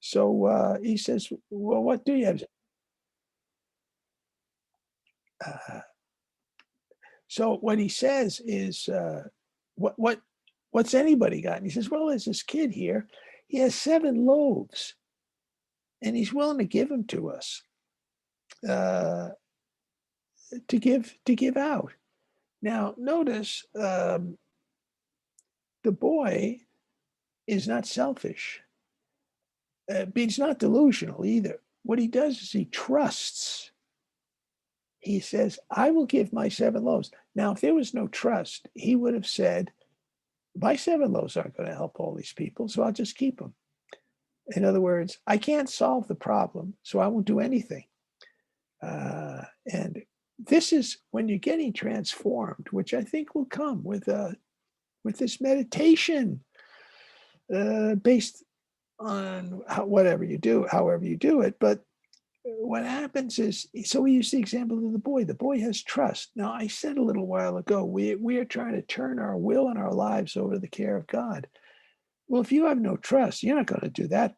So he says, well, what do you have? Uh, so what he says is, what what what's anybody got? And he says, well, there's this kid here. He has 7 loaves, and he's willing to give them to us, uh, to give out. Now, notice the boy is not selfish, but he's not delusional either. What he does is he trusts. He says, I will give my 7 loaves. Now, if there was no trust, he would have said, my 7 loaves aren't going to help all these people, so I'll just keep them. In other words, I can't solve the problem, so I won't do anything. And this is when you're getting transformed, which I think will come with this meditation, based on whatever you do, however you do it. But what happens is, so we use the example of the boy. The boy has trust. Now, I said a little while ago, we are trying to turn our will and our lives over to the care of God. Well, if you have no trust, you're not going to do that,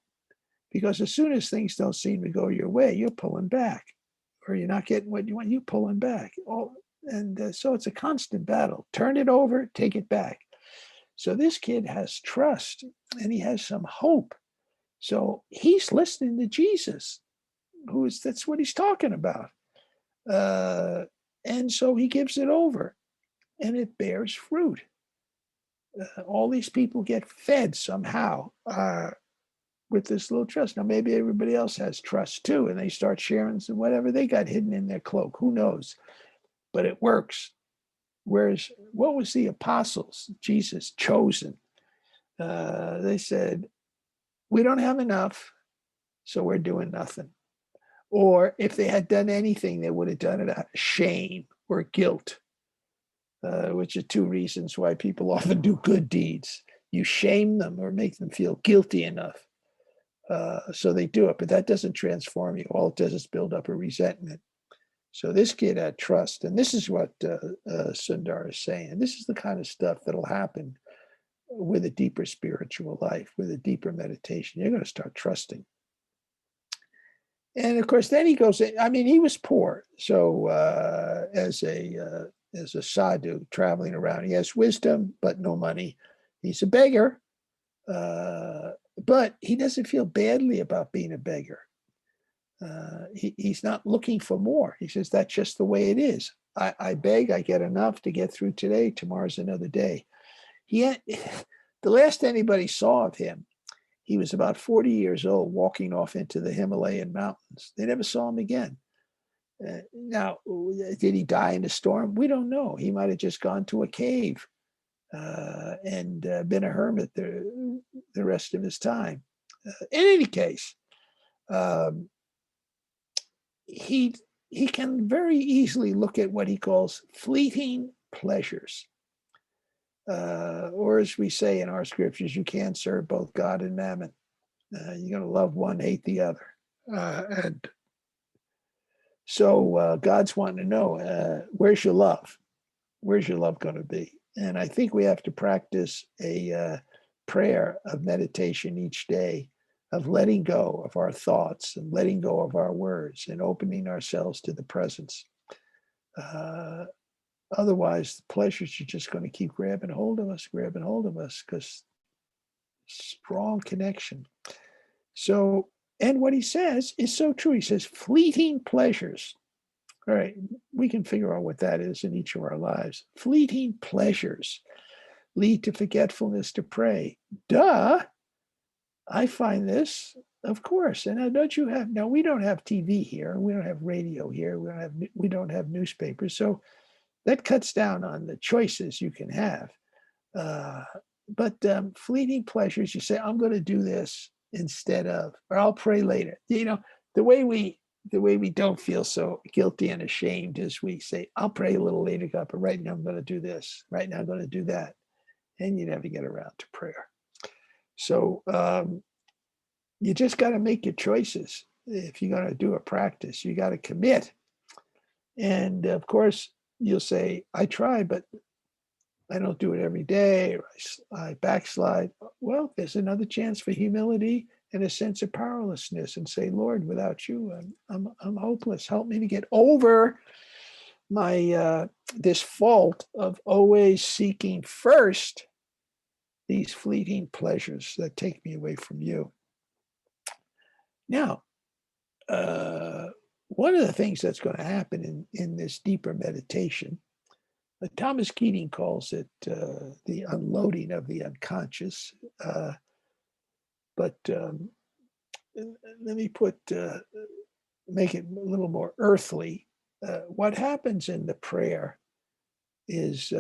because as soon as things don't seem to go your way, you're pulling back, or you're not getting what you want, you're pulling back. So it's a constant battle. Turn it over, take it back. So this kid has trust, and he has some hope. So he's listening to Jesus, that's what he's talking about. And so he gives it over, and it bears fruit. All these people get fed somehow, with this little trust. Now, maybe everybody else has trust too, and they start sharing whatever they got hidden in their cloak. Who knows? But it works. Whereas, what was the apostles, Jesus, chosen? They said, we don't have enough, so we're doing nothing. Or if they had done anything, they would have done it out of shame or guilt, which are 2 reasons why people often do good deeds. You shame them or make them feel guilty enough. So they do it, but that doesn't transform you. All it does is build up a resentment. So this kid had trust, and this is what Sundar is saying. This is the kind of stuff that'll happen with a deeper spiritual life, with a deeper meditation. You're going to start trusting. And of course, then he goes, I mean, he was poor. So as a sadhu traveling around, he has wisdom, but no money. He's a beggar, but he doesn't feel badly about being a beggar. He's not looking for more. He says, that's just the way it is. I beg, I get enough to get through today. Tomorrow's another day. The last anybody saw of him, he was about 40 years old, walking off into the Himalayan mountains. They never saw him again. Now, did he die in a storm? We don't know. He might have just gone to a cave and been a hermit the rest of his time. In any case, he can very easily look at what he calls fleeting pleasures. Or as we say in our scriptures, you can't serve both God and mammon. You're going to love one, hate the other. And so God's wanting to know, where's your love? Where's your love going to be? And I think we have to practice a prayer of meditation each day, of letting go of our thoughts and letting go of our words and opening ourselves to the presence. Otherwise, the pleasures are just going to keep grabbing hold of us, because strong connection. So, and what he says is so true. He says, fleeting pleasures. All right, we can figure out what that is in each of our lives. Fleeting pleasures lead to forgetfulness to pray. Duh. I find this, of course. And now we don't have TV here. We don't have radio here. We don't have newspapers. So that cuts down on the choices you can have. But fleeting pleasures, you say, I'm going to do this instead of, or I'll pray later. The way we don't feel so guilty and ashamed is we say, I'll pray a little later, God, but right now I'm going to do this. Right now I'm going to do that. And you never get around to prayer. So you just got to make your choices. If you're going to do a practice, you got to commit. And of course, you'll say, I try, but I don't do it every day, or I backslide. Well, there's another chance for humility and a sense of powerlessness and say, Lord, without you, I'm hopeless. Help me to get over my this fault of always seeking first these fleeting pleasures that take me away from you. Now, uh, one of the things that's going to happen in this deeper meditation, Thomas Keating calls it the unloading of the unconscious. But let me make it a little more earthly. What happens in the prayer is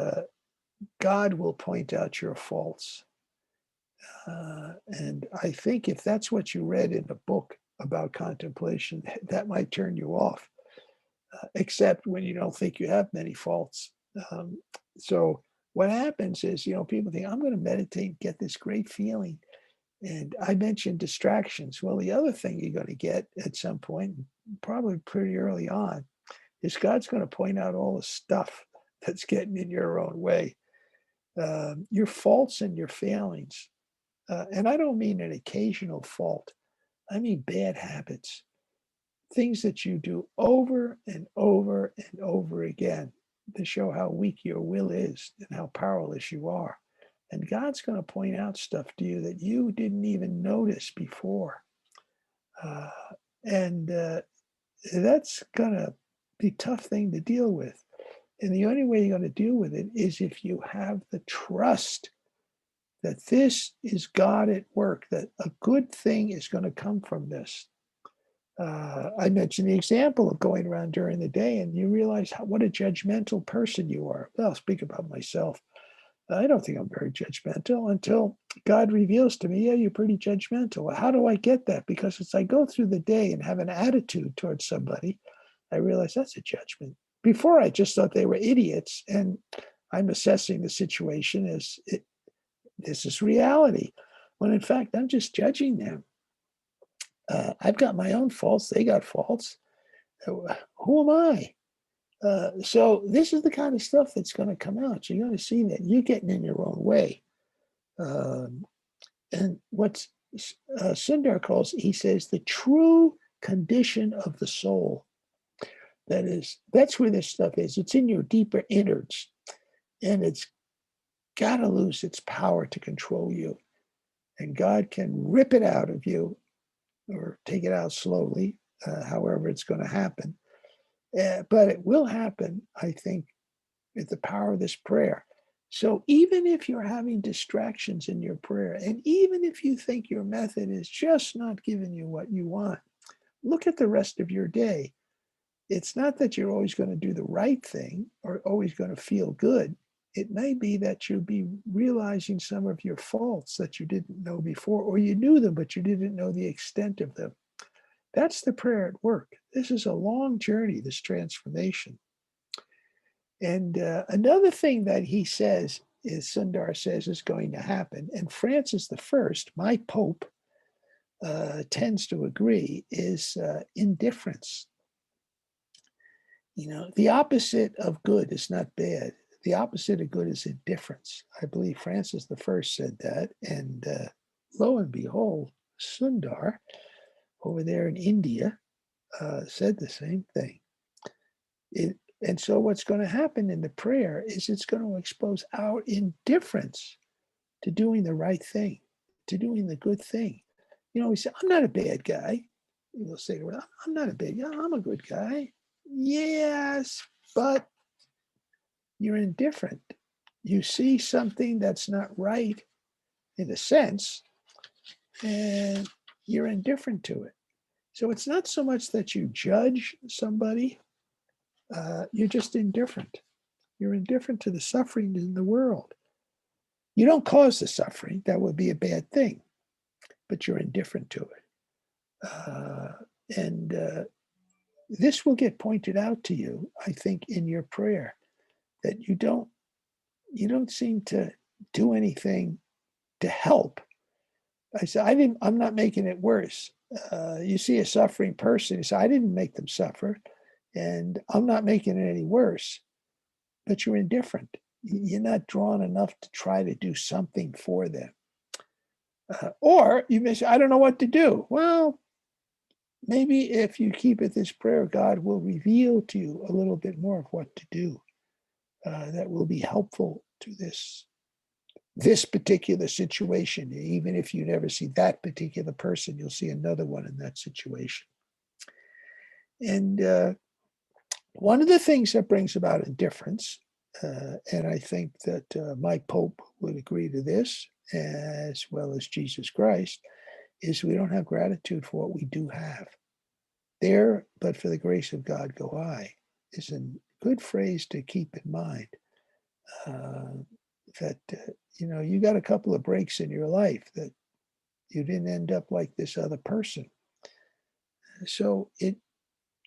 God will point out your faults. And I think if that's what you read in a book about contemplation, that might turn you off, except when you don't think you have many faults. So what happens is, people think, I'm going to meditate, get this great feeling. And I mentioned distractions. Well, the other thing you're going to get at some point, probably pretty early on, is God's going to point out all the stuff that's getting in your own way, your faults and your failings. And I don't mean an occasional fault. I mean bad habits, things that you do over and over and over again to show how weak your will is and how powerless you are. And God's going to point out stuff to you that you didn't even notice before. And that's going to be a tough thing to deal with. And the only way you're going to deal with it is if you have the trust that this is God at work, that a good thing is going to come from this. I mentioned the example of going around during the day and you realize what a judgmental person you are. Well, I'll speak about myself. I don't think I'm very judgmental until God reveals to me, yeah, you're pretty judgmental. How do I get that? Because as I go through the day and have an attitude towards somebody, I realize that's a judgment. Before I just thought they were idiots, and I'm assessing the situation as this is reality, when in fact I'm just judging them. I've got my own faults, they got faults. Who am I? So this is the kind of stuff that's going to come out. You're going to see that you're getting in your own way. And what Sundar calls, he says, the true condition of the soul. That's where this stuff is. It's in your deeper innards, and it's got to lose its power to control you. And God can rip it out of you or take it out slowly, however it's going to happen. But it will happen, I think, with the power of this prayer. So even if you're having distractions in your prayer, and even if you think your method is just not giving you what you want, look at the rest of your day. It's not that you're always going to do the right thing or always going to feel good. It may be that you'll be realizing some of your faults that you didn't know before, or you knew them, but you didn't know the extent of them. That's the prayer at work. This is a long journey, this transformation. And another thing that he says, is Sundar says, is going to happen, and Francis I, my Pope, tends to agree, is indifference. The opposite of good is not bad. The opposite of good is indifference. I believe Francis I said that, and lo and behold, Sundar over there in India said the same thing. And so what's going to happen in the prayer is it's going to expose our indifference to doing the right thing, to doing the good thing. We say, I'm not a bad guy. We'll say, I'm not a bad guy. I'm a good guy. Yes, but you're indifferent. You see something that's not right, in a sense, and you're indifferent to it. So it's not so much that you judge somebody, you're just indifferent. You're indifferent to the suffering in the world. You don't cause the suffering, that would be a bad thing, but you're indifferent to it. And this will get pointed out to you, I think, in your prayer, that you don't seem to do anything to help. I said, I'm not making it worse. You see a suffering person, you say, I didn't make them suffer, and I'm not making it any worse, but you're indifferent. You're not drawn enough to try to do something for them. Or you may say, I don't know what to do. Well, maybe if you keep it this prayer, God will reveal to you a little bit more of what to do that will be helpful to this particular situation. Even if you never see that particular person, you'll see another one in that situation. And one of the things that brings about indifference, and I think that my Pope would agree to this, as well as Jesus Christ, is we don't have gratitude for what we do have. There, but for the grace of God go I, is a good phrase to keep in mind. That you got a couple of breaks in your life that you didn't end up like this other person. So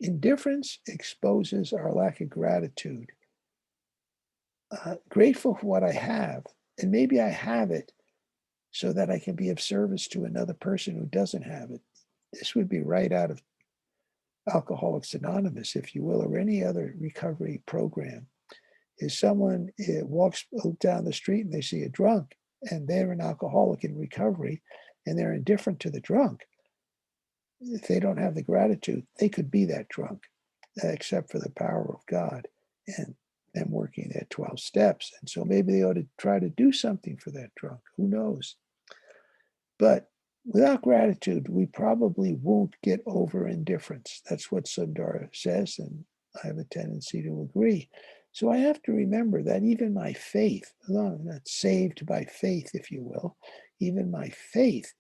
indifference exposes our lack of gratitude. Grateful for what I have, and maybe I have it so that I can be of service to another person who doesn't have it. This would be right out of Alcoholics Anonymous, if you will, or any other recovery program. If someone walks down the street and they see a drunk and they're an alcoholic in recovery and they're indifferent to the drunk, if they don't have the gratitude, they could be that drunk, except for the power of God and them working their 12 steps. And so maybe they ought to try to do something for that drunk. Who knows? But without gratitude, we probably won't get over indifference. That's what Sundar says, and I have a tendency to agree. So I have to remember that even my faith, although I'm not saved by faith, if you will, even my faith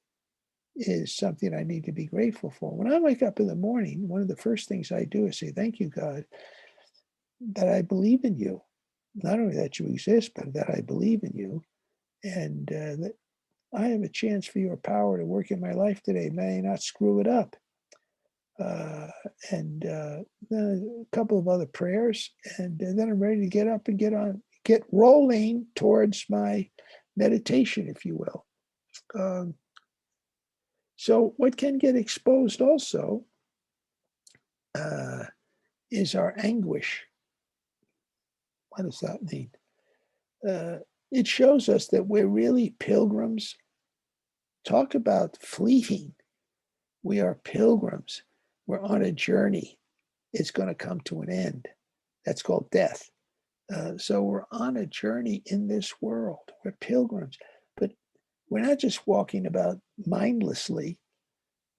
is something I need to be grateful for. When I wake up in the morning, one of the first things I do is say, thank you, God, that I believe in you. Not only that you exist, but that I believe in you, and that I have a chance for your power to work in my life today. May I not screw it up. And then a couple of other prayers, and then I'm ready to get up and get rolling towards my meditation, if you will. So what can get exposed also is our anguish. What does that mean? It shows us that we're really pilgrims. Talk about fleeting. We are pilgrims. We're on a journey. It's going to come to an end. That's called death. So we're on a journey in this world. We're pilgrims, but we're not just walking about mindlessly.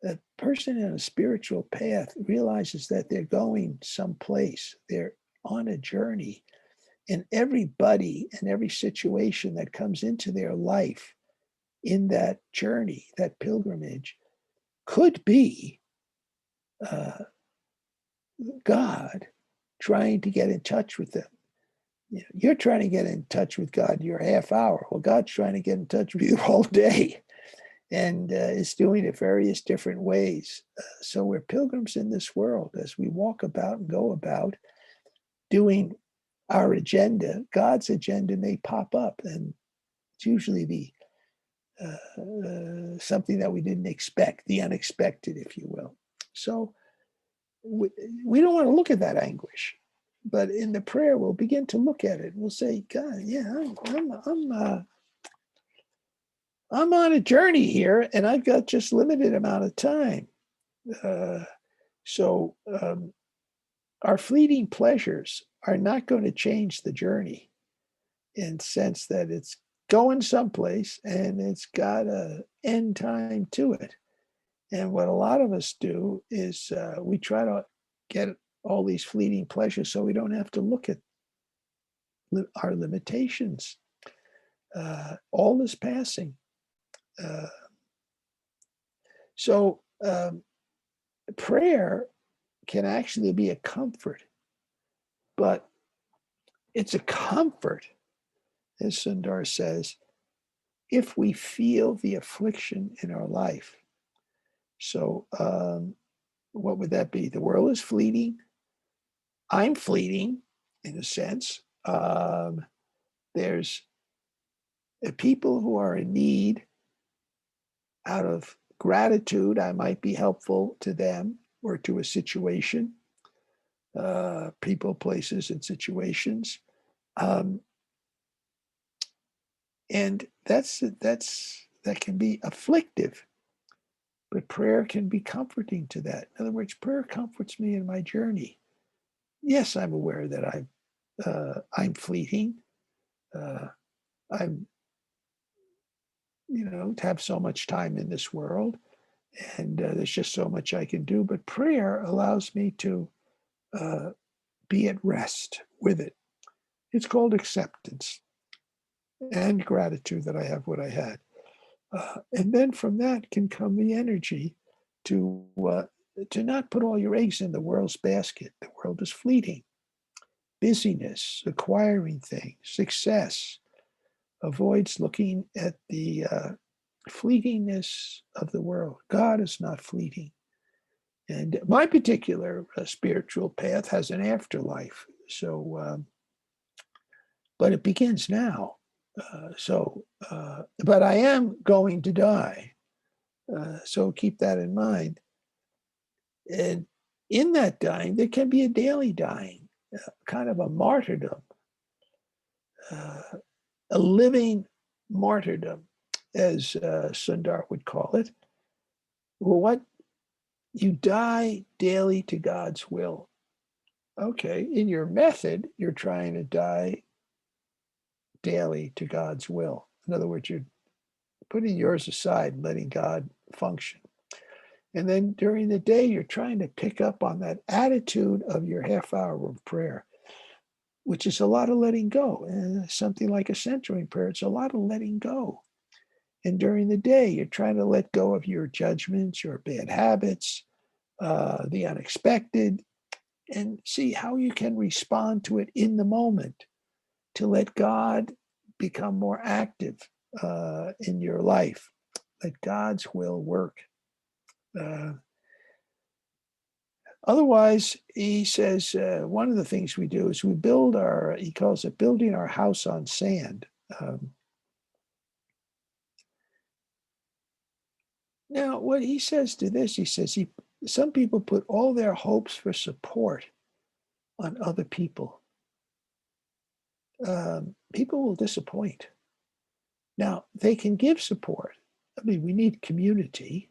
A person in a spiritual path realizes that they're going someplace. They're on a journey. And everybody and every situation that comes into their life in that journey, that pilgrimage, could be God trying to get in touch with them. You're trying to get in touch with God in your half hour. Well, God's trying to get in touch with you all day, and is doing it various different ways. So we're pilgrims in this world as we walk about and go about doing our agenda. God's agenda may pop up, and it's usually the something that we didn't expect, the unexpected, if you will. So we don't want to look at that anguish, but in the prayer we'll begin to look at it. We'll say, God, yeah, I'm on a journey here, and I've got just limited amount of time. So our fleeting pleasures are not going to change the journey, in the sense that it's going someplace and it's got an end time to it. And what a lot of us do is we try to get all these fleeting pleasures so we don't have to look at our limitations. All is passing. So prayer can actually be a comfort, but it's a comfort, as Sundar says, if we feel the affliction in our life. So what would that be? The world is fleeting. I'm fleeting, in a sense. There's people who are in need. Out of gratitude, I might be helpful to them or to a situation, people, places, and situations. And that's that can be afflictive, but prayer can be comforting to that. In other words, prayer comforts me in my journey. Yes, I'm aware that I'm fleeting. Uh, I'm, have so much time in this world, and there's just so much I can do. But prayer allows me to uh, be at rest with it. It's called acceptance and gratitude that I have what I had. And then from that can come the energy to not put all your eggs in the world's basket. The world is fleeting. Busyness, acquiring things, success avoids looking at the fleetingness of the world. God is not fleeting. And my particular spiritual path has an afterlife. So, but it begins now. But I am going to die. So keep that in mind. And in that dying, there can be a daily dying, kind of a martyrdom, uh, a living martyrdom, as Sundar would call it. Well, what? You die daily to God's will. Okay, in your method, you're trying to die daily to God's will. In other words, you're putting yours aside and letting God function. And then during the day, you're trying to pick up on that attitude of your half hour of prayer, which is a lot of letting go. And something like a centering prayer, it's a lot of letting go. And during the day, you're trying to let go of your judgments, your bad habits, the unexpected, and see how you can respond to it in the moment to let God become more active in your life. Let God's will work. Otherwise, he says, one of the things we do is we he calls it building our house on sand. Now, what he says to this, he says, some people put all their hopes for support on other people. People will disappoint. Now, they can give support. I mean, we need community,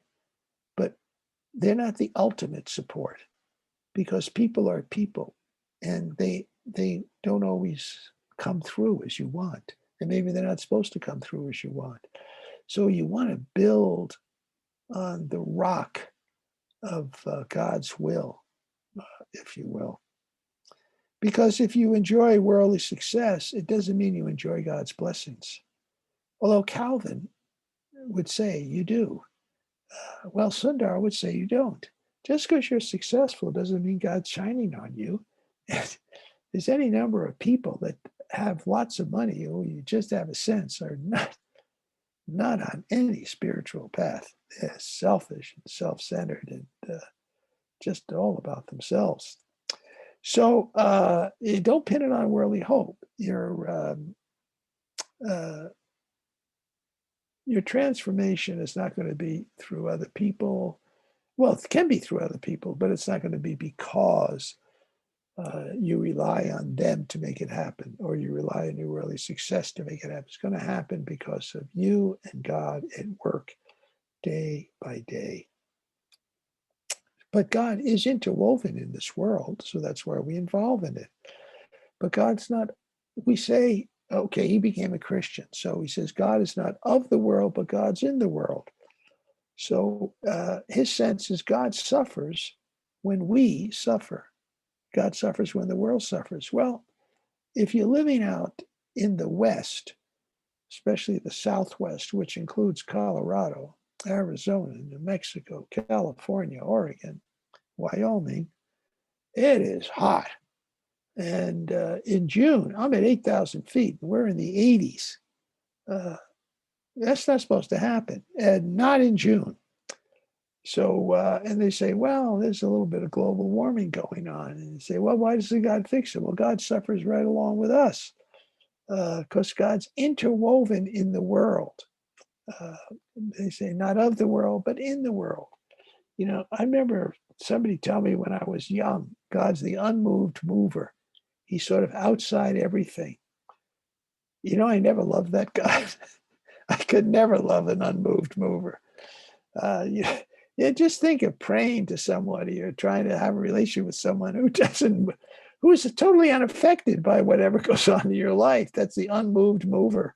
but they're not the ultimate support because people are people and they don't always come through as you want. And maybe they're not supposed to come through as you want. So you want to build on the rock of God's will, if you will. Because if you enjoy worldly success, it doesn't mean you enjoy God's blessings. Although Calvin would say you do. Well, Sundar would say you don't. Just because you're successful doesn't mean God's shining on you. And there's any number of people that have lots of money who you just have a sense are not on any spiritual path. They're selfish and self-centered and just all about themselves. So don't pin it on worldly hope. Your transformation is not going to be through other people. Well, it can be through other people, but it's not going to be because you rely on them to make it happen, or you rely on your worldly success to make it happen. It's going to happen because of you and God at work day by day. But God is interwoven in this world, so that's why we involve in it. But God's not, we say, okay, he became a Christian. So he says, God is not of the world, but God's in the world. So his sense is God suffers when we suffer. God suffers when the world suffers. Well, if you're living out in the West, especially the Southwest, which includes Colorado, Arizona, New Mexico, California, Oregon, Wyoming, it is hot. And in June, I'm at 8,000 feet. We're in the 80s. That's not supposed to happen, and not in June. So, and they say, well, there's a little bit of global warming going on. And you say, well, why doesn't God fix it? Well, God suffers right along with us because God's interwoven in the world. They say, not of the world, but in the world. I remember somebody tell me when I was young, God's the unmoved mover. He's sort of outside everything. I never loved that God. I could never love an unmoved mover. You, yeah, just think of praying to somebody or trying to have a relationship with someone who is totally unaffected by whatever goes on in your life. That's the unmoved mover.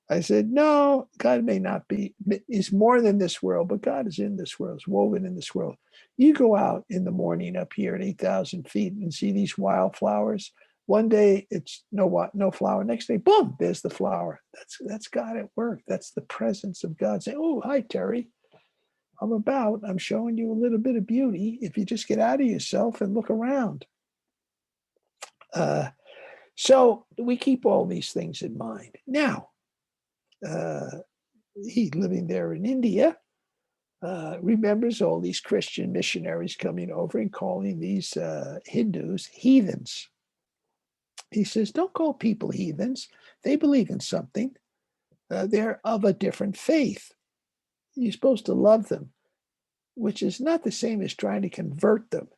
I said, no, God may not be, is more than this world, but God is in this world, is woven in this world. You go out in the morning up here at 8,000 feet and see these wildflowers. One day it's no flower. Next day, boom, there's the flower. That's God at work. That's the presence of God saying, oh, hi, Terry. I'm showing you a little bit of beauty if you just get out of yourself and look around. So we keep all these things in mind. Now, he living there in India remembers all these Christian missionaries coming over and calling these Hindus heathens. He says, don't call people heathens. They believe in something. They're of a different faith. You're supposed to love them, which is not the same as trying to convert them.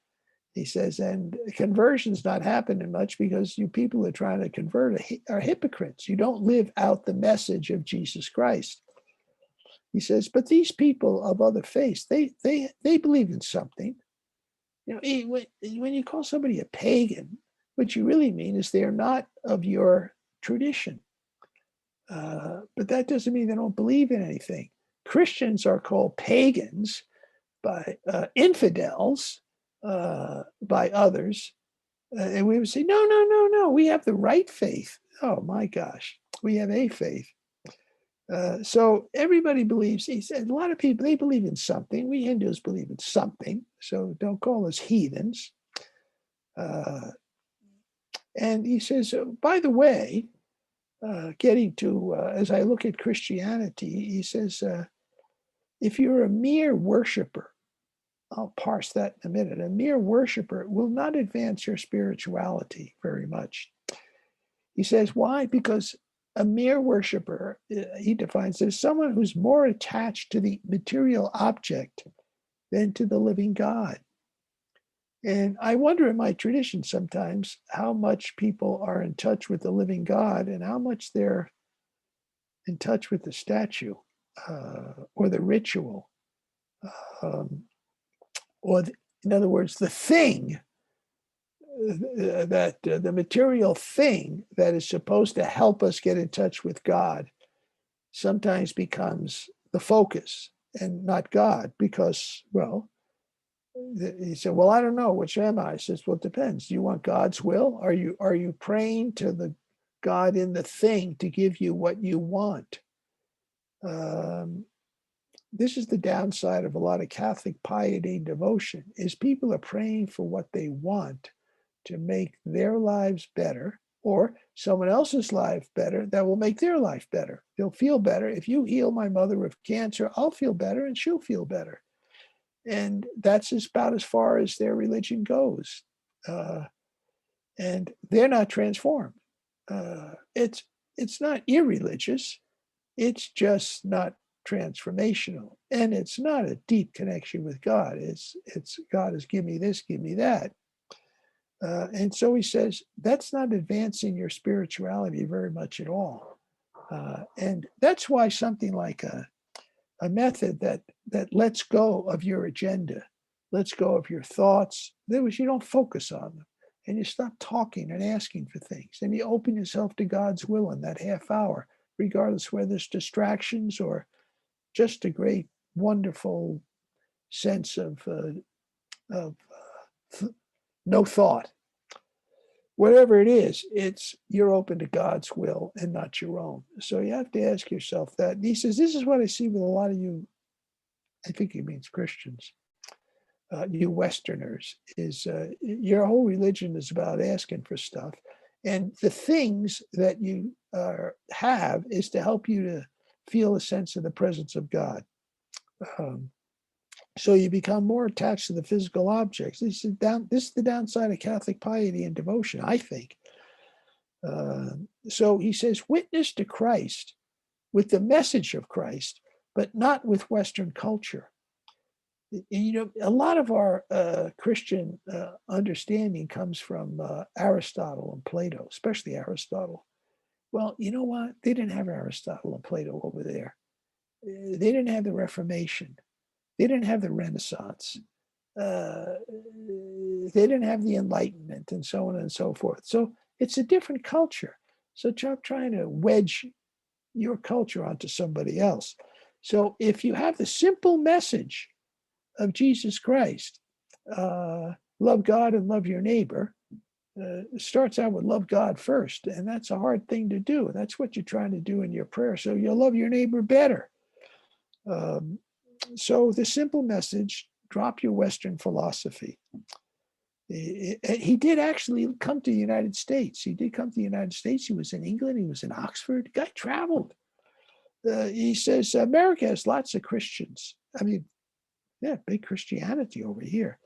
He says, and conversion's not happening much because you people who are trying to convert are hypocrites. You don't live out the message of Jesus Christ. He says, but these people of other faiths, they believe in something. You know, when you call somebody a pagan, what you really mean is they're not of your tradition. But that doesn't mean they don't believe in anything. Christians are called pagans by infidels, by others. And we would say, no, we have the right faith. Oh my gosh, we have a faith. So everybody believes, he said, a lot of people, they believe in something. We Hindus believe in something. So don't call us heathens. And he says, by the way, getting to, as I look at Christianity, he says, if you're a mere worshiper, I'll parse that in a minute, a mere worshiper will not advance your spirituality very much. He says, why? Because a mere worshiper, he defines it as someone who's more attached to the material object than to the living God. And I wonder in my tradition sometimes how much people are in touch with the living God and how much they're in touch with the statue or the ritual. In other words, the thing that the material thing that is supposed to help us get in touch with God sometimes becomes the focus and not God because, well, he said, well, I don't know, which am I? I says, well, it depends. Do you want God's will? Are you praying to the God in the thing to give you what you want? This is the downside of a lot of Catholic piety and devotion is people are praying for what they want to make their lives better or someone else's life better that will make their life better. They'll feel better. If you heal my mother of cancer, I'll feel better and she'll feel better. And that's about as far as their religion goes. And they're not transformed. It's not irreligious. It's just not transformational. And it's not a deep connection with God. It's God is give me this, give me that. And so he says, that's not advancing your spirituality very much at all. And that's why something like a method that lets go of your agenda, lets go of your thoughts, that was you don't focus on them. And you stop talking and asking for things. And you open yourself to God's will in that half hour, regardless whether there's distractions or just a great, wonderful sense of no thought. Whatever it is, you're open to God's will and not your own. So you have to ask yourself that. And he says, this is what I see with a lot of you, I think he means Christians, you Westerners, is your whole religion is about asking for stuff. And the things that you have is to help you to feel a sense of the presence of God. So you become more attached to the physical objects. This is the downside of Catholic piety and devotion, I think. So he says, witness to Christ with the message of Christ, but not with Western culture. You know, a lot of our Christian understanding comes from Aristotle and Plato, especially Aristotle. Well, you know what? They didn't have Aristotle and Plato over there. They didn't have the Reformation. They didn't have the Renaissance. They didn't have the Enlightenment and so on and so forth. So it's a different culture. So stop trying to wedge your culture onto somebody else. So if you have the simple message of Jesus Christ, love God and love your neighbor, starts out with love God first. And that's a hard thing to do. That's what you're trying to do in your prayer. So you'll love your neighbor better. So the simple message, drop your Western philosophy. He did actually come to the United States. He did come to the United States. He was in England. He was in Oxford. The guy traveled. He says, America has lots of Christians. I mean, yeah, big Christianity over here.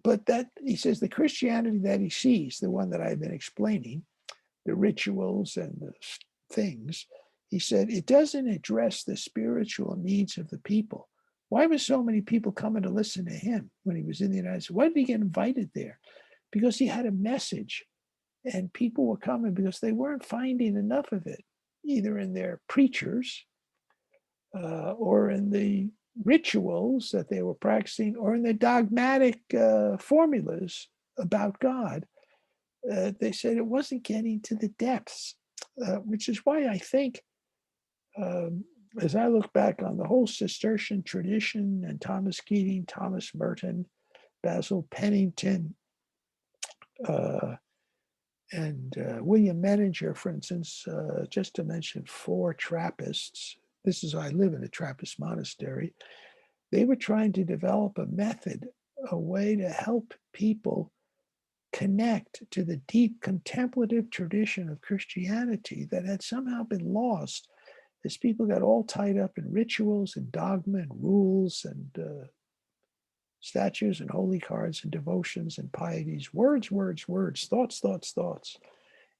But that, he says, the Christianity that he sees, the one that I've been explaining, the rituals and the things, he said, it doesn't address the spiritual needs of the people. Why were so many people coming to listen to him when he was in the United States? Why did he get invited there? Because he had a message, and people were coming because they weren't finding enough of it, either in their preachers or in the rituals that they were practicing or in the dogmatic formulas about God. They said it wasn't getting to the depths, which is why I think, as I look back on the whole Cistercian tradition and Thomas Keating, Thomas Merton, Basil Pennington, and William Menninger, for instance, just to mention 4 Trappists. This is, I live in a Trappist monastery. They were trying to develop a method, a way to help people connect to the deep contemplative tradition of Christianity that had somehow been lost as people got all tied up in rituals and dogma and rules and statues and holy cards and devotions and pieties, words, words, words, thoughts, thoughts, thoughts.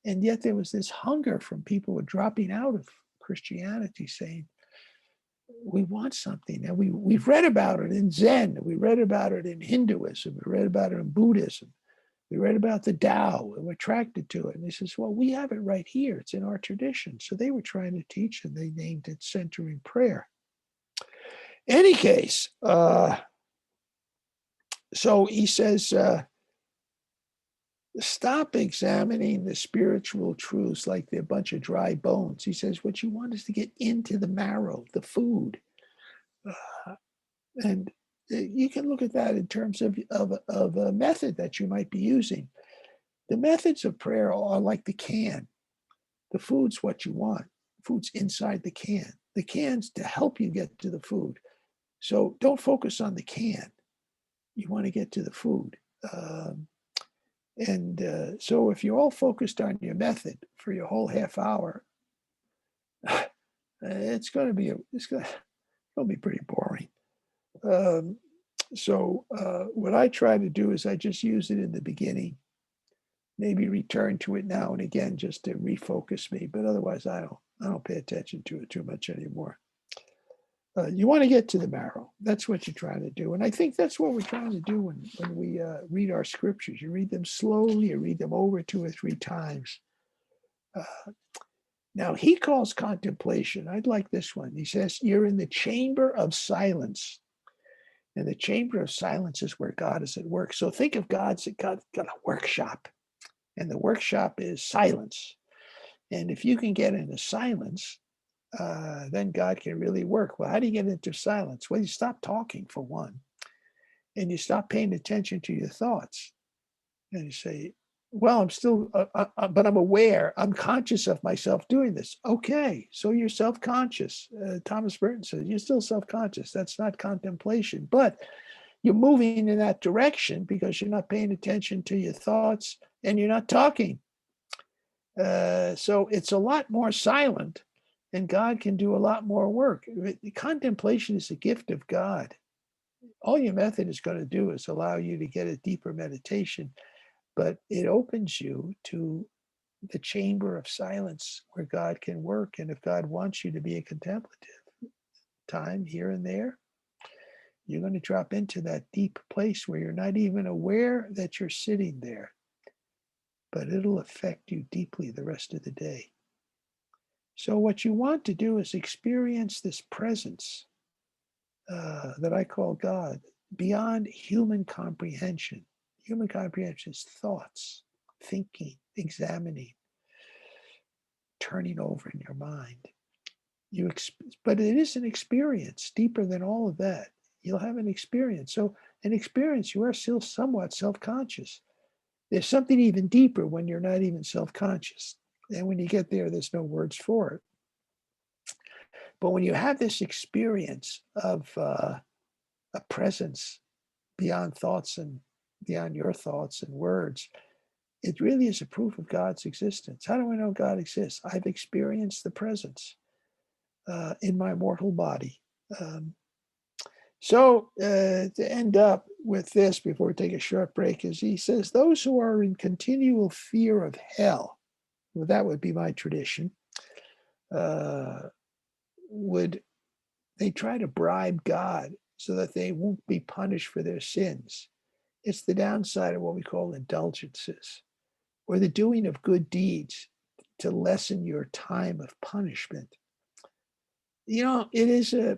And yet there was this hunger from people who were dropping out of Christianity saying, we want something. And we've read about it in Zen. We read about it in Hinduism. We read about it in Buddhism. We read about the Tao and we're attracted to it. And he says, well, we have it right here. It's in our tradition. So they were trying to teach, and they named it Centering Prayer. Any case, so he says, stop examining the spiritual truths like they're a bunch of dry bones. He says, what you want is to get into the marrow, the food. And you can look at that in terms of a method that you might be using. The methods of prayer are like the can. The food's what you want. Food's inside the can. The can's to help you get to the food. So don't focus on the can. You want to get to the food. So if you're all focused on your method for your whole half hour, it's going to be pretty boring. So what I try to do is I just use it in the beginning, maybe return to it now and again just to refocus me. But otherwise, I don't pay attention to it too much anymore. You want to get to the marrow. That's what you're trying to do. And I think that's what we're trying to do when we read our scriptures. You read them slowly, you read them over 2 or 3 times. Now, he calls contemplation, I'd like this one. He says, you're in the chamber of silence. And the chamber of silence is where God is at work. So think of God's got a workshop. And the workshop is silence. And if you can get into silence, then God can really work. Well, how do you get into silence? Well, you stop talking, for one, and you stop paying attention to your thoughts. And you say, well, I'm still, but I'm aware, I'm conscious of myself doing this. Okay, so you're self-conscious. Thomas Merton says, you're still self-conscious. That's not contemplation, but you're moving in that direction because you're not paying attention to your thoughts and you're not talking. So it's a lot more silent, and God can do a lot more work. Contemplation is a gift of God. All your method is going to do is allow you to get a deeper meditation, but it opens you to the chamber of silence where God can work. And if God wants you to be a contemplative time here and there, you're going to drop into that deep place where you're not even aware that you're sitting there, but it'll affect you deeply the rest of the day. So what you want to do is experience this presence that I call God beyond human comprehension. Human comprehension is thoughts, thinking, examining, turning over in your mind. But it is an experience deeper than all of that. You'll have an experience. So an experience, you are still somewhat self-conscious. There's something even deeper when you're not even self-conscious. And when you get there, there's no words for it. But when you have this experience of a presence beyond thoughts and beyond your thoughts and words, it really is a proof of God's existence. How do I know God exists? I've experienced the presence in my mortal body. To end up with this before we take a short break, is he says, those who are in continual fear of hell, well, that would be my tradition, would they try to bribe God so that they won't be punished for their sins. It's the downside of what we call indulgences, or the doing of good deeds to lessen your time of punishment. It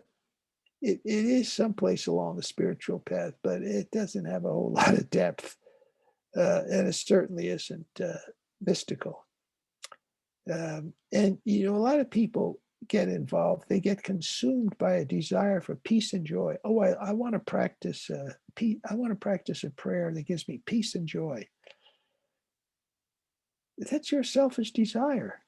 is someplace along the spiritual path, but it doesn't have a whole lot of depth, and it certainly isn't mystical. And a lot of people get involved; they get consumed by a desire for peace and joy. Oh, I want to practice peace. I want to practice a prayer that gives me peace and joy. That's your selfish desire.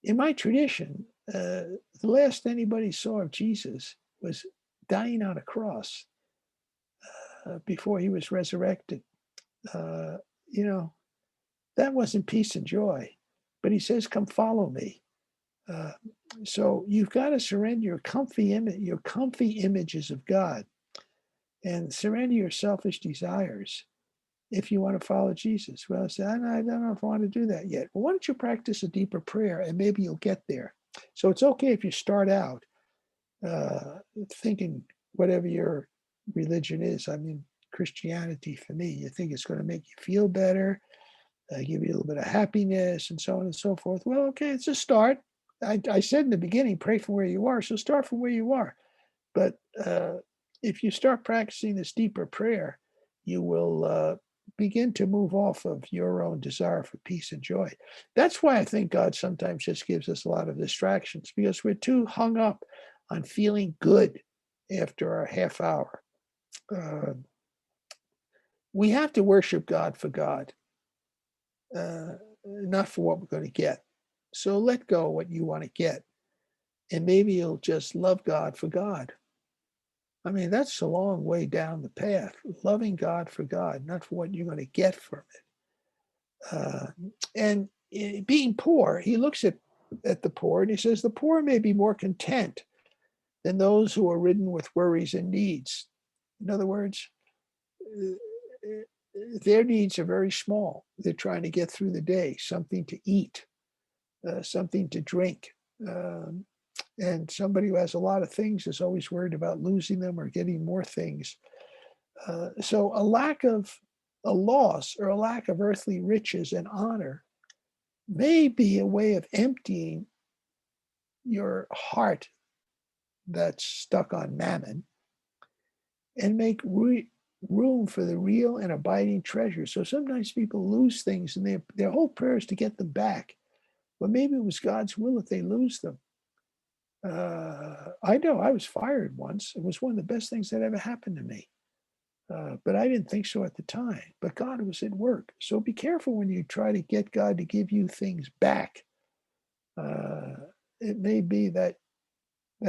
In my tradition, the last anybody saw of Jesus was dying on a cross before he was resurrected. Uh, you know, that wasn't peace and joy. But he says, "Come follow me." Uh, so you've got to surrender your comfy images of God, and surrender your selfish desires if you want to follow Jesus. Well, I say, I don't know if I want to do that yet. Well, why don't you practice a deeper prayer and maybe you'll get there. So it's okay if you start out thinking whatever your religion is. I mean, Christianity for me, you think it's going to make you feel better, give you a little bit of happiness and so on and so forth. Well, okay, it's a start. I said in the beginning, pray from where you are. So start from where you are. But if you start practicing this deeper prayer, you will begin to move off of your own desire for peace and joy. That's why I think God sometimes just gives us a lot of distractions, because we're too hung up on feeling good after our half hour. We have to worship God for God, not for what we're going to get. So let go of what you want to get, and maybe you'll just love God for God. I mean, that's a long way down the path, loving God for God, not for what you're going to get from it. And being poor, he looks at the poor and he says, the poor may be more content than those who are ridden with worries and needs. In other words, their needs are very small. They're trying to get through the day, something to eat, something to drink. And somebody who has a lot of things is always worried about losing them or getting more things. So a loss or a lack of earthly riches and honor may be a way of emptying your heart that's stuck on mammon and make room for the real and abiding treasure. So sometimes people lose things and their whole prayer is to get them back. But maybe it was God's will that they lose them. I know I was fired once. It was one of the best things that ever happened to me. But I didn't think so at the time. But God was at work. So be careful when you try to get God to give you things back. It may be that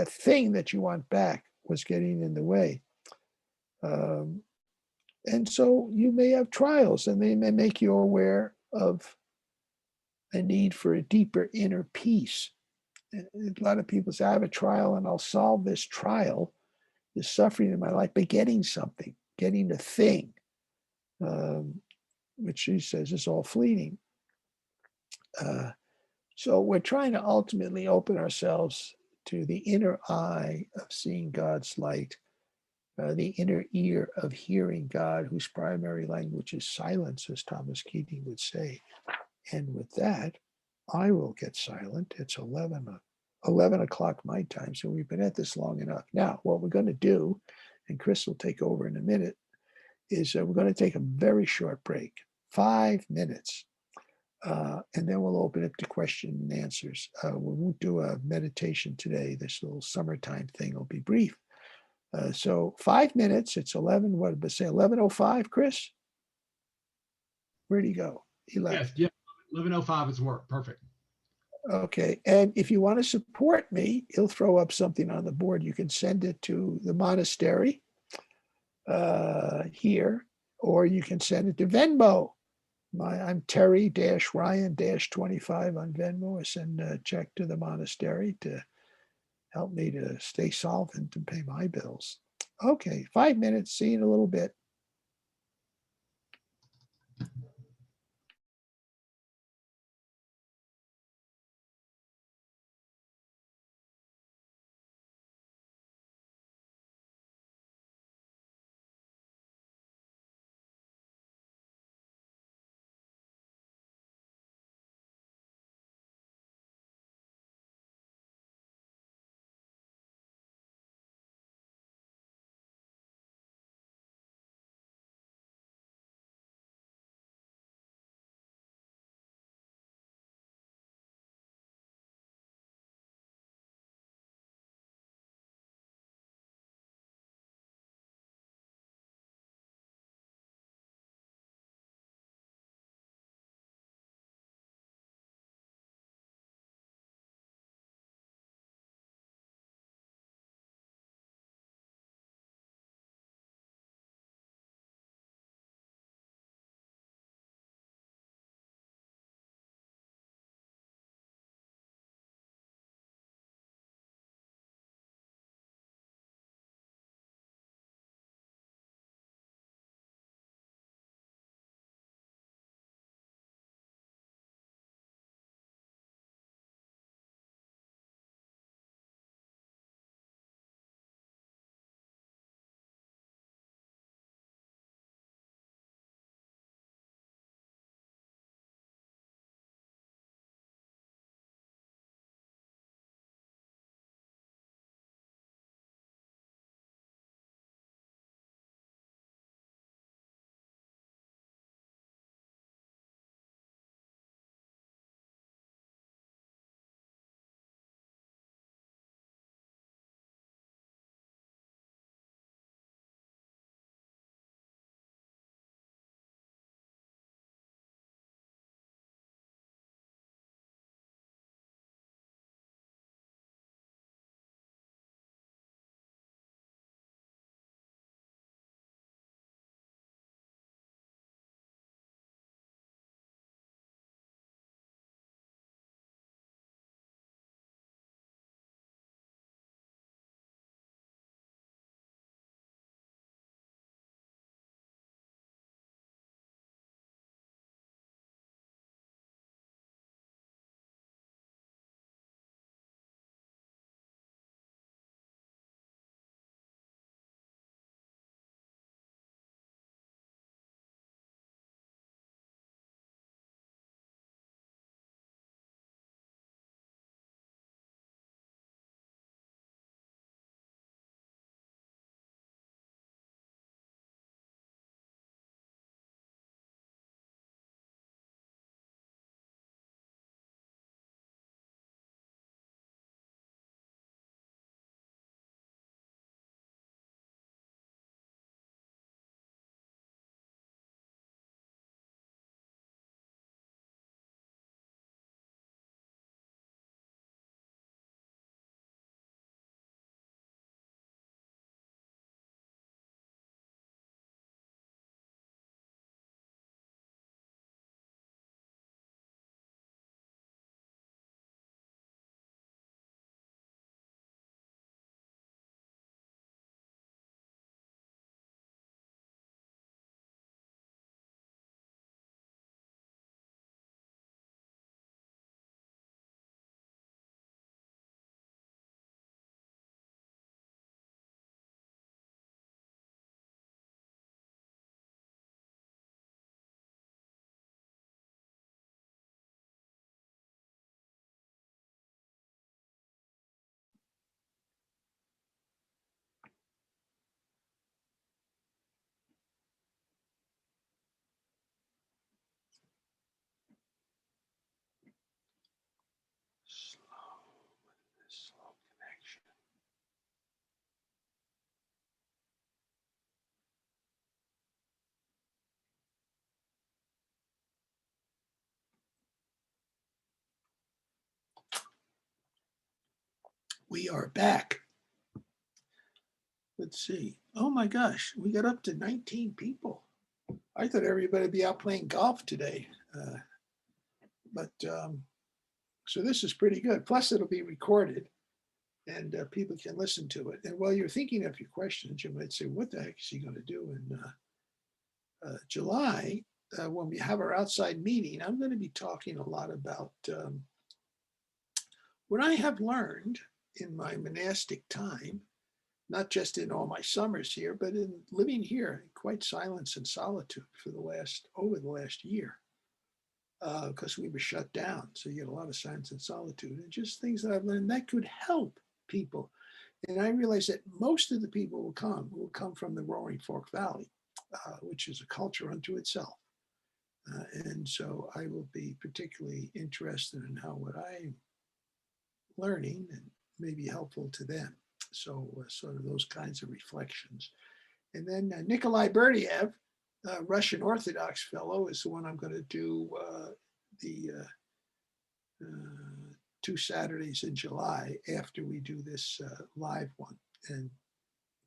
thing that you want back was getting in the way. And so you may have trials, and they may make you aware of a need for a deeper inner peace. A lot of people say, I have a trial and I'll solve this trial, this suffering in my life, by getting something, getting a thing, which she says is all fleeting. So we're trying to ultimately open ourselves to the inner eye of seeing God's light, the inner ear of hearing God, whose primary language is silence, as Thomas Keating would say. And with that, I will get silent. It's 11 o'clock my time, so we've been at this long enough. Now, what we're going to do, and Chris will take over in a minute, is we're going to take a very short break, 5 minutes, and then we'll open up to question and answers. We won't do a meditation today. This little summertime thing will be brief. So 5 minutes. It's 11. What did I say? 11:05. Chris, where'd he go? He Yes, left. yeah. 11:05 is work. Perfect. Okay. And if you want to support me, he'll throw up something on the board. You can send it to the monastery here, or you can send it to Venmo. I'm Terry-Ryan-25 on Venmo. I send a check to the monastery to help me to stay solvent and pay my bills. Okay, 5 minutes. See you in a little bit. We are back. Let's see. Oh my gosh, we got up to 19 people. I thought everybody would be out playing golf today. So this is pretty good. Plus it'll be recorded and people can listen to it. And while you're thinking of your questions, you might say, what the heck is he going to do in July? When we have our outside meeting, I'm going to be talking a lot about what I have learned in my monastic time, not just in all my summers here, but in living here in quite silence and solitude for over the last year, because we were shut down. So you get a lot of silence and solitude and just things that I've learned that could help people. And I realized that most of the people will come from the Roaring Fork Valley, which is a culture unto itself. And so I will be particularly interested in how what I'm learning and may be helpful to them. So sort of those kinds of reflections. And then Nikolai Berdiev, Russian Orthodox fellow, is the one I'm going to do the 2 Saturdays in July after we do this live one. And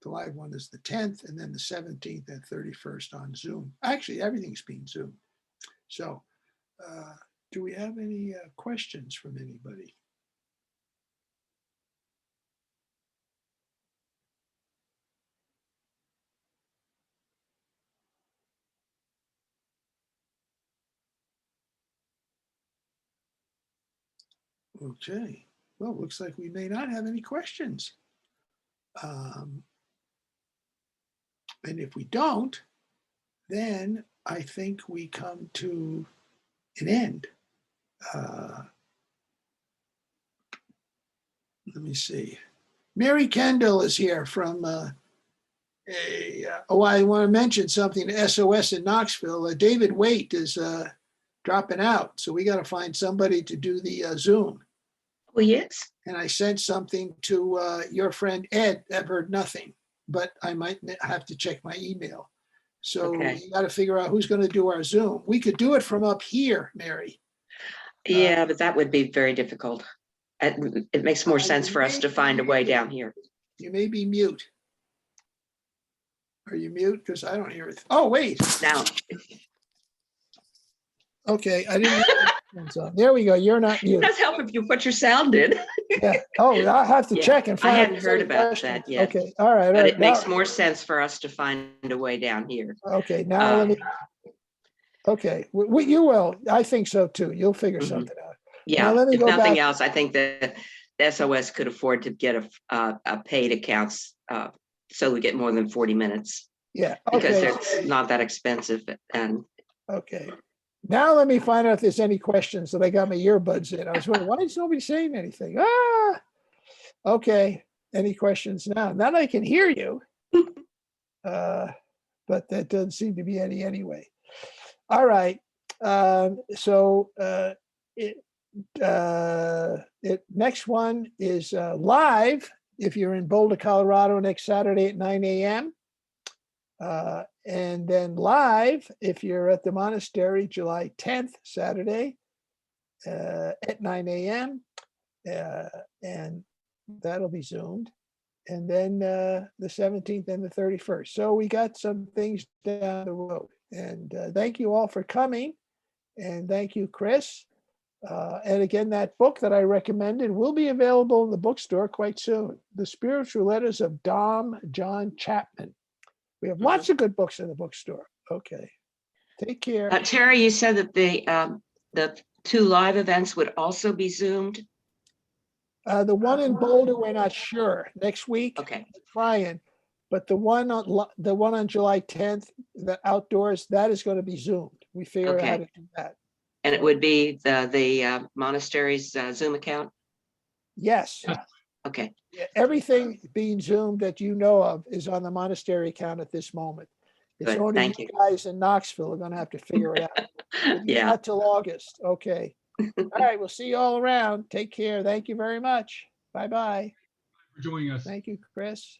the live one is the 10th, and then the 17th and 31st on Zoom. Actually, everything's being Zoomed. So do we have any questions from anybody? Okay, well, looks like we may not have any questions. And if we don't, then I think we come to an end. Let me see. Mary Kendall is here from I want to mention something to SOS in Knoxville. David Waite is dropping out, so we got to find somebody to do the Zoom. Oh, yes. And I sent something to your friend Ed. I've heard nothing, but I might have to check my email. So Okay. you got to figure out who's going to do our Zoom. We could do it from up here, Mary. Yeah, but that would be very difficult. It makes more sense for us to find a way down here. You may be mute. Are you mute? Because I don't hear it. Oh, wait. Now, Okay, I didn't. There we go. You're not it mute. does help if you put your sound in. Yeah. Oh, I have to Yeah, check and I find. hadn't out heard the about question. that yet. Okay. All right. All But right. it makes Now, more sense for us to find a way down here. okay. Now let me. Okay. You will. I think so too. You'll figure Mhm. something out. Yeah, Now let me if go nothing back. else, I think that the SOS could afford to get a paid accounts so we get more than 40 minutes Yeah. because Okay. it's not that expensive. And Okay. Now let me find out if there's any questions that I got my earbuds in. I was wondering, why is nobody saying anything? Okay. Any questions now? Now that I can hear you. But that doesn't seem to be any anyway. All right. Next one is live if you're in Boulder, Colorado, next Saturday at 9 a.m. And then live if you're at the monastery July 10th, Saturday at 9 a.m. And that'll be Zoomed. And then the 17th and the 31st. So we got some things down the road. And thank you all for coming. And thank you, Chris. And again, that book that I recommended will be available in the bookstore quite soon. The Spiritual Letters of Dom John Chapman. We have lots of good books in the bookstore. Okay. Take care. Terry, you said that the 2 live events would also be Zoomed. The one in Boulder, we're not sure. Next week, Okay. trying. But the one on July 10th, the outdoors, that is going to be Zoomed. We figured out how to do that. And it would be the monastery's Zoom account? Yes. Okay. Everything being Zoomed that you know of is on the monastery account at this moment. It's Good, only thank you you. guys in Knoxville are going to have to figure it out. Yeah. Not till August. Okay. All right. We'll see you all around. Take care. Thank you very much. Bye-bye. For joining us. Thank you, Chris.